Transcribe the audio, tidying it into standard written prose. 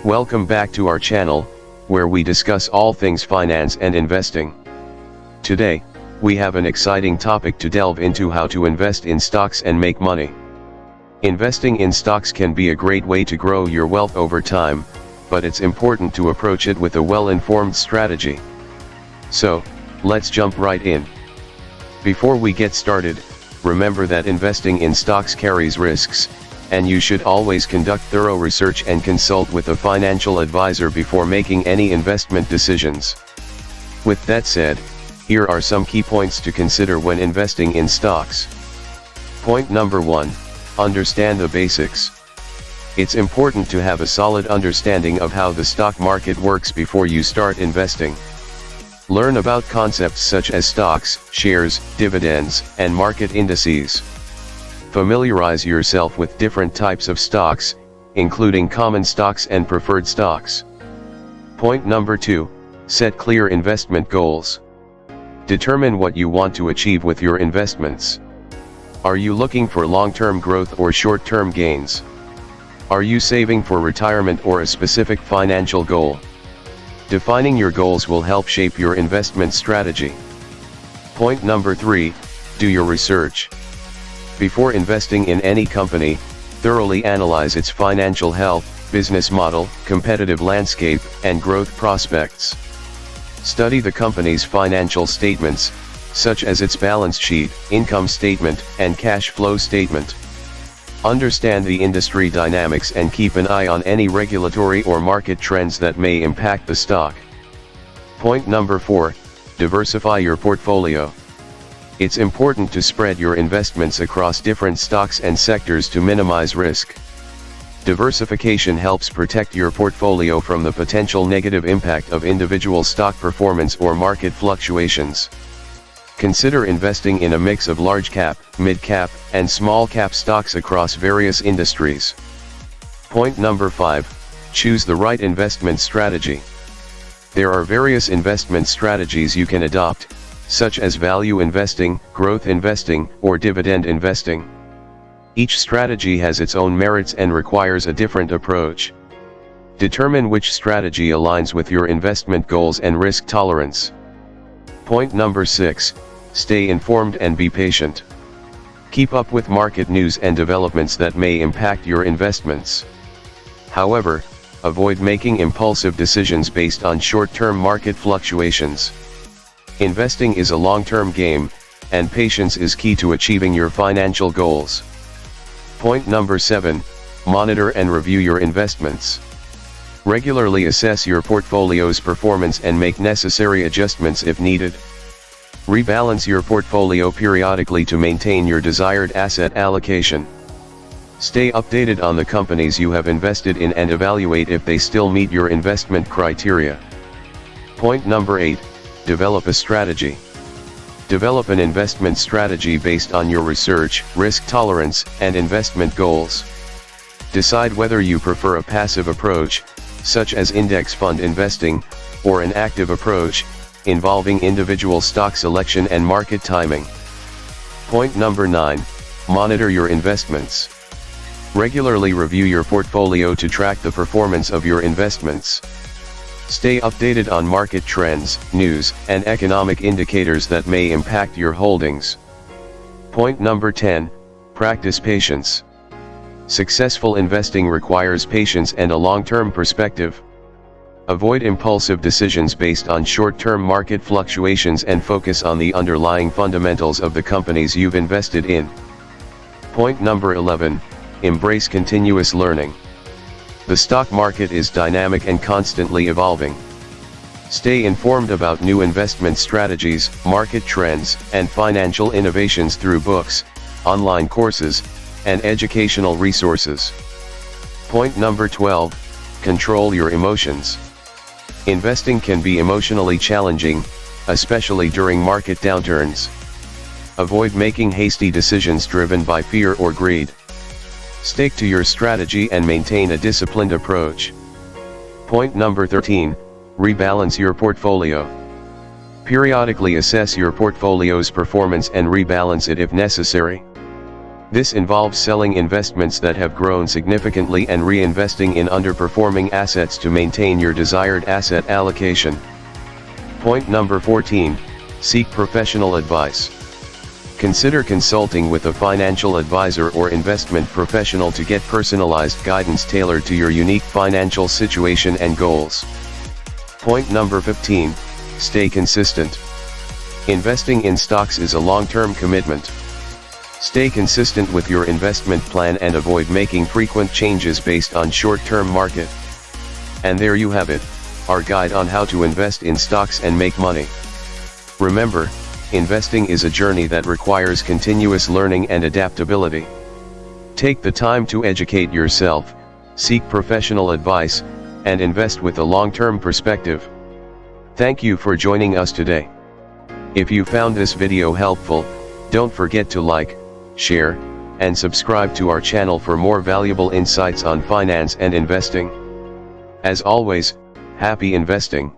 Welcome back to our channel, where we discuss all things finance and investing. Today, we have an exciting topic to delve into: how to invest in stocks and make money. Investing in stocks can be a great way to grow your wealth over time, but it's important to approach it with a well-informed strategy. So, let's jump right in. Before we get started, remember that investing in stocks carries risks, and you should always conduct thorough research and consult with a financial advisor before making any investment decisions. With that said, here are some key points to consider when investing in stocks. Point number 1. Understand the basics. It's important to have a solid understanding of how the stock market works before you start investing. Learn about concepts such as stocks, shares, dividends, and market indices. Familiarize yourself with different types of stocks, including common stocks and preferred stocks. Point number 2. Set clear investment goals. Determine what you want to achieve with your investments. Are you looking for long-term growth or short-term gains? Are you saving for retirement or a specific financial goal? Defining your goals will help shape your investment strategy. Point number 3. Do your research. Before investing in any company, thoroughly analyze its financial health, business model, competitive landscape, and growth prospects. Study the company's financial statements, such as its balance sheet, income statement, and cash flow statement. Understand the industry dynamics and keep an eye on any regulatory or market trends that may impact the stock. Point number 4. Diversify your portfolio. It's important to spread your investments across different stocks and sectors to minimize risk. Diversification helps protect your portfolio from the potential negative impact of individual stock performance or market fluctuations. Consider investing in a mix of large cap, mid cap, and small cap stocks across various industries. Point number 5. Choose the right investment strategy. There are various investment strategies you can adopt, such as value investing, growth investing, or dividend investing. Each strategy has its own merits and requires a different approach. Determine which strategy aligns with your investment goals and risk tolerance. Point number 6. Stay informed and be patient. Keep up with market news and developments that may impact your investments. However, avoid making impulsive decisions based on short-term market fluctuations. Investing is a long-term game, and patience is key to achieving your financial goals. Point number 7. Monitor and review your investments. Regularly assess your portfolio's performance and make necessary adjustments if needed. Rebalance your portfolio periodically to maintain your desired asset allocation. Stay updated on the companies you have invested in and evaluate if they still meet your investment criteria. Point number 8. Develop a strategy. Develop an investment strategy based on your research, risk tolerance, and investment goals. Decide whether you prefer a passive approach, such as index fund investing, or an active approach, involving individual stock selection and market timing. Point number 9. Monitor your investments. Regularly review your portfolio to track the performance of your investments. Stay updated on market trends, news, and economic indicators that may impact your holdings. Point number 10. Practice patience. Successful investing requires patience and a long-term perspective. Avoid impulsive decisions based on short-term market fluctuations and focus on the underlying fundamentals of the companies you've invested in. Point number 11. Embrace continuous learning. The stock market is dynamic and constantly evolving. Stay informed about new investment strategies, market trends, and financial innovations through books, online courses, and educational resources. Point number 12. Control your emotions. Investing can be emotionally challenging, especially during market downturns. Avoid making hasty decisions driven by fear or greed. Stick to your strategy and maintain a disciplined approach. Point number 13. Rebalance your portfolio. Periodically assess your portfolio's performance and rebalance it if necessary. This involves selling investments that have grown significantly and reinvesting in underperforming assets to maintain your desired asset allocation. Point number 14, seek professional advice. Consider consulting with a financial advisor or investment professional to get personalized guidance tailored to your unique financial situation and goals. Point number 15, stay consistent. Investing in stocks is a long-term commitment. Stay consistent with your investment plan and avoid making frequent changes based on short-term market. And there you have it, our guide on how to invest in stocks and make money. Remember, investing is a journey that requires continuous learning and adaptability. Take the time to educate yourself, seek professional advice, and invest with a long-term perspective. Thank you for joining us today. If you found this video helpful, don't forget to like, share, and subscribe to our channel for more valuable insights on finance and investing. As always, happy investing.